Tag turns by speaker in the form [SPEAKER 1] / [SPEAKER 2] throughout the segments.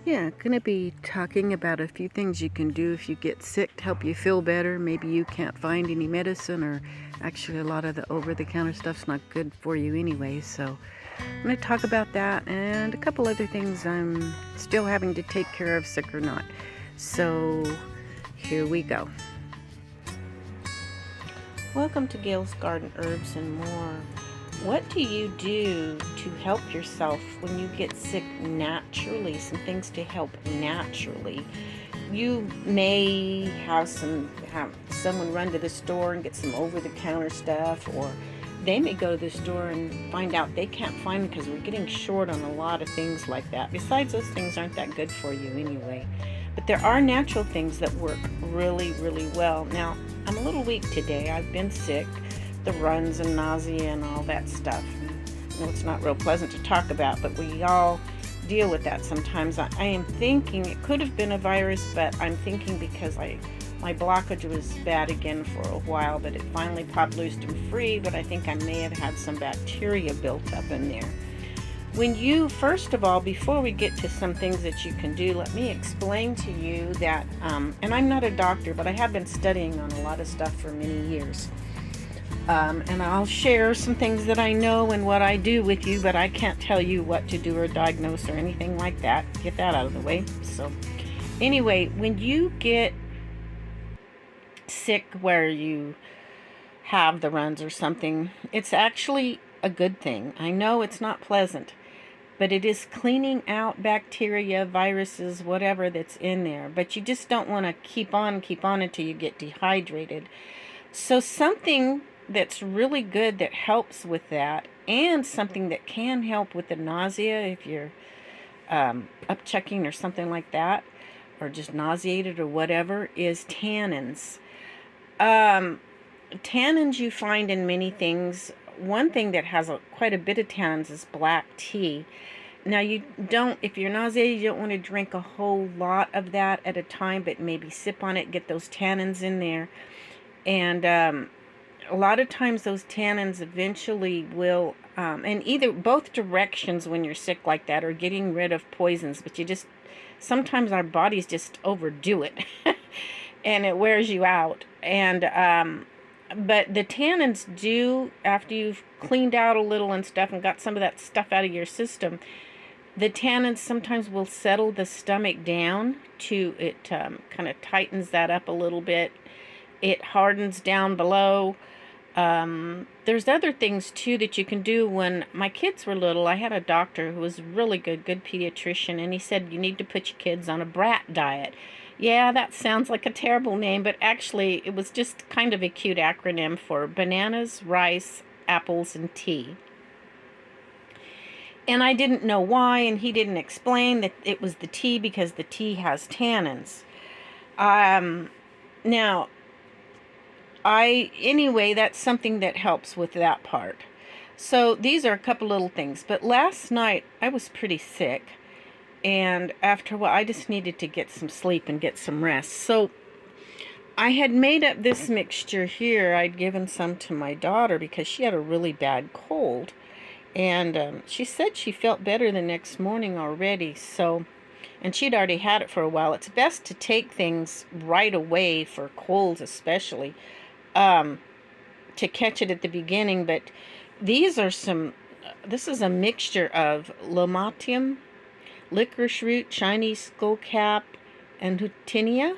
[SPEAKER 1] Yeah, gonna be talking about a few things you can do if you get sick to help you feel better. Maybe you can't find any medicine, or actually, a lot of the over the counter stuff's not good for you anyway. So, I'm gonna talk about that and a couple other things I'm still having to take care of, sick or not. So, here we go. Welcome to Gail's Garden Herbs and More. What do you do to help yourself when you get sick naturally? Some things to help naturally. You may have someone run to the store and get some over-the-counter stuff, or they may go to the store and find out they can't find them because we're getting short on a lot of things like that. Besides, those things aren't that good for you anyway. But there are natural things that work really, really well. Now, I'm a little weak today. I've been sick, the runs and nausea and all that stuff. I know it's not real pleasant to talk about, but we all deal with that sometimes. I am thinking it could have been a virus, but I'm thinking because my blockage was bad again for a while, but it finally popped loose and free, but I think I may have had some bacteria built up in there. When you, first of all, before we get to some things that you can do, let me explain to you that, and I'm not a doctor, but I have been studying on a lot of stuff for many years. And I'll share some things that I know and what I do with you, but I can't tell you what to do or diagnose or anything like that. Get that out of the way. So anyway, when you get sick where you have the runs or something, it's actually a good thing. I know it's not pleasant, but it is cleaning out bacteria, viruses, whatever that's in there. But you just don't want to keep on until you get dehydrated. So something that's really good that helps with that, and something that can help with the nausea if you're upchucking or something like that, or just nauseated or whatever, is tannins. Tannins you find in many things. One thing that has quite a bit of tannins is black tea. Now, if you're nauseated, you don't want to drink a whole lot of that at a time, but maybe sip on it, get those tannins in there. And a lot of times those tannins eventually will, and either both directions when you're sick like that, are getting rid of poisons, but sometimes our bodies just overdo it and it wears you out. And but the tannins do, after you've cleaned out a little and stuff and got some of that stuff out of your system, the tannins sometimes will settle the stomach down to it, kind of tightens that up a little bit. It hardens down below. There's other things too that you can do. When my kids were little, I had a doctor who was really good pediatrician, and he said you need to put your kids on a brat diet. Yeah, that sounds like a terrible name, but actually it was just kind of a cute acronym for bananas, rice, apples, and tea. And I didn't know why, and he didn't explain that it was the tea because the tea has tannins. Now, anyway, that's something that helps with that part. So these are a couple little things. But last night, I was pretty sick. And after a while, I just needed to get some sleep and get some rest. So I had made up this mixture here. I'd given some to my daughter because she had a really bad cold. And she said she felt better the next morning already. And she'd already had it for a while. It's best to take things right away for colds especially, to catch it at the beginning. But this is a mixture of lomatium, licorice root, Chinese skullcap, and Hutinia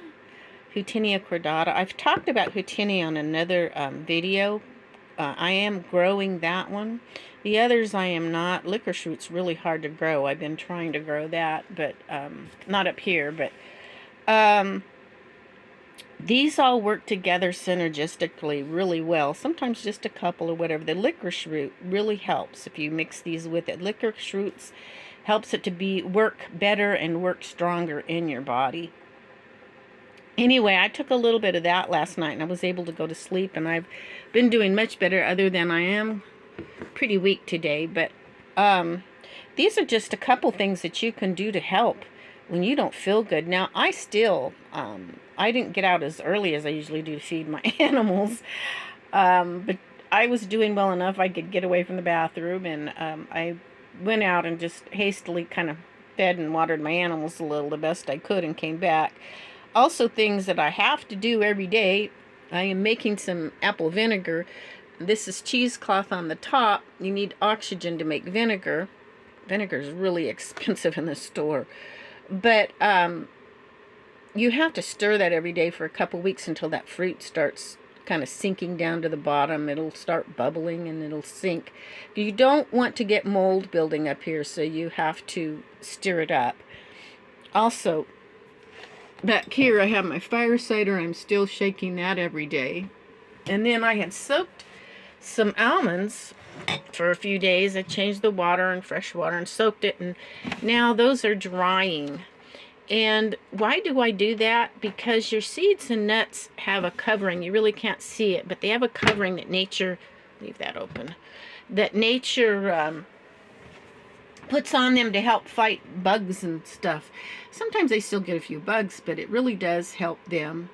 [SPEAKER 1] cordata. I've talked about Hutinia on another video. I am growing that one. The others I am not. Licorice root's really hard to grow. I've been trying to grow that, but not up here. But these all work together synergistically really well. Sometimes just a couple or whatever. The licorice root really helps if you mix these with it. Licorice roots helps it to work better and work stronger in your body. Anyway, I took a little bit of that last night and I was able to go to sleep, and I've been doing much better, other than I am pretty weak today. But these are just a couple things that you can do to help when you don't feel good. Now, I still, I didn't get out as early as I usually do to feed my animals, but I was doing well enough I could get away from the bathroom, and I went out and just hastily kind of fed and watered my animals a little the best I could and came back. Also, things that I have to do every day. I am making some apple vinegar. This is cheesecloth on the top. You need oxygen to make vinegar. Vinegar is really expensive in the store. But you have to stir that every day for a couple weeks until that fruit starts kind of sinking down to the bottom. It'll start bubbling and it'll sink. You don't want to get mold building up here, so you have to stir it up. Also, back here I have my fire cider. I'm still shaking that every day. And then I had soaked some almonds for a few days. I changed the water and fresh water and soaked it, and now those are drying. And why do I do that? Because your seeds and nuts have a covering. You really can't see it, but they have a covering that nature, leave that open, that nature puts on them to help fight bugs and stuff. Sometimes they still get a few bugs, but it really does help them.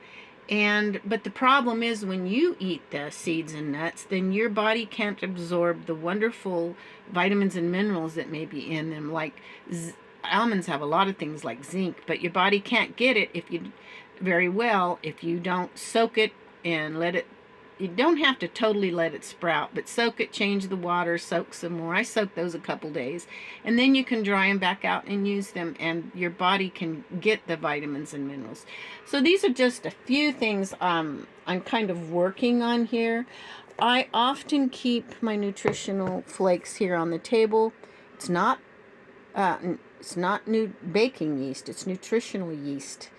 [SPEAKER 1] But the problem is when you eat the seeds and nuts, then your body can't absorb the wonderful vitamins and minerals that may be in them. Like almonds have a lot of things like zinc, but your body can't get it if you don't soak it and let it. You don't have to totally let it sprout, but soak it, change the water, soak some more. I soak those a couple days, and then you can dry them back out and use them, and your body can get the vitamins and minerals. So these are just a few things I'm kind of working on here. I often keep my nutritional flakes here on the table. It's not new baking yeast. It's nutritional yeast,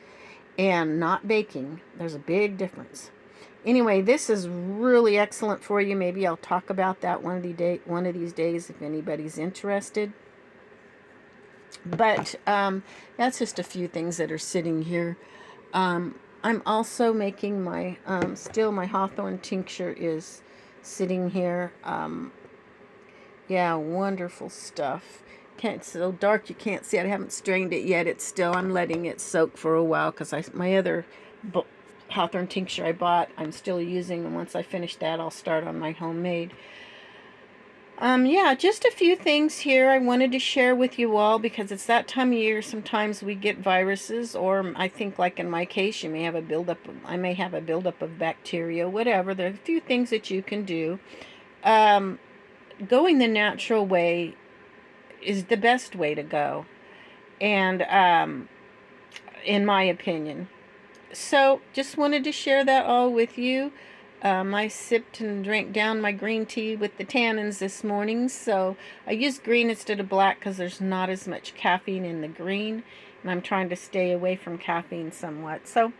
[SPEAKER 1] and not baking. There's a big difference. Anyway, this is really excellent for you. Maybe I'll talk about that one of these days if anybody's interested. But that's just a few things that are sitting here. I'm also making my, still my hawthorn tincture is sitting here. Yeah, wonderful stuff. It's so dark you can't see it. I haven't strained it yet. I'm letting it soak for a while because my other hawthorn tincture I bought, I'm still using, and once I finish that, I'll start on my homemade. Yeah, just a few things here I wanted to share with you all because it's that time of year. Sometimes we get viruses, or I think, like in my case, I may have a buildup of bacteria, whatever. There are a few things that you can do. Going the natural way is the best way to go, and in my opinion. So just wanted to share that all with you. I sipped and drank down my green tea with the tannins this morning. So I used green instead of black because there's not as much caffeine in the green. And I'm trying to stay away from caffeine somewhat. So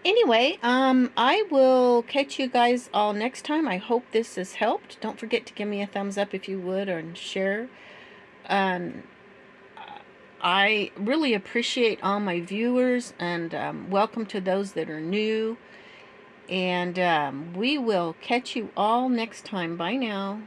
[SPEAKER 1] anyway, I will catch you guys all next time. I hope this has helped. Don't forget to give me a thumbs up if you would, or share. I really appreciate all my viewers, and welcome to those that are new. And we will catch you all next time. Bye now.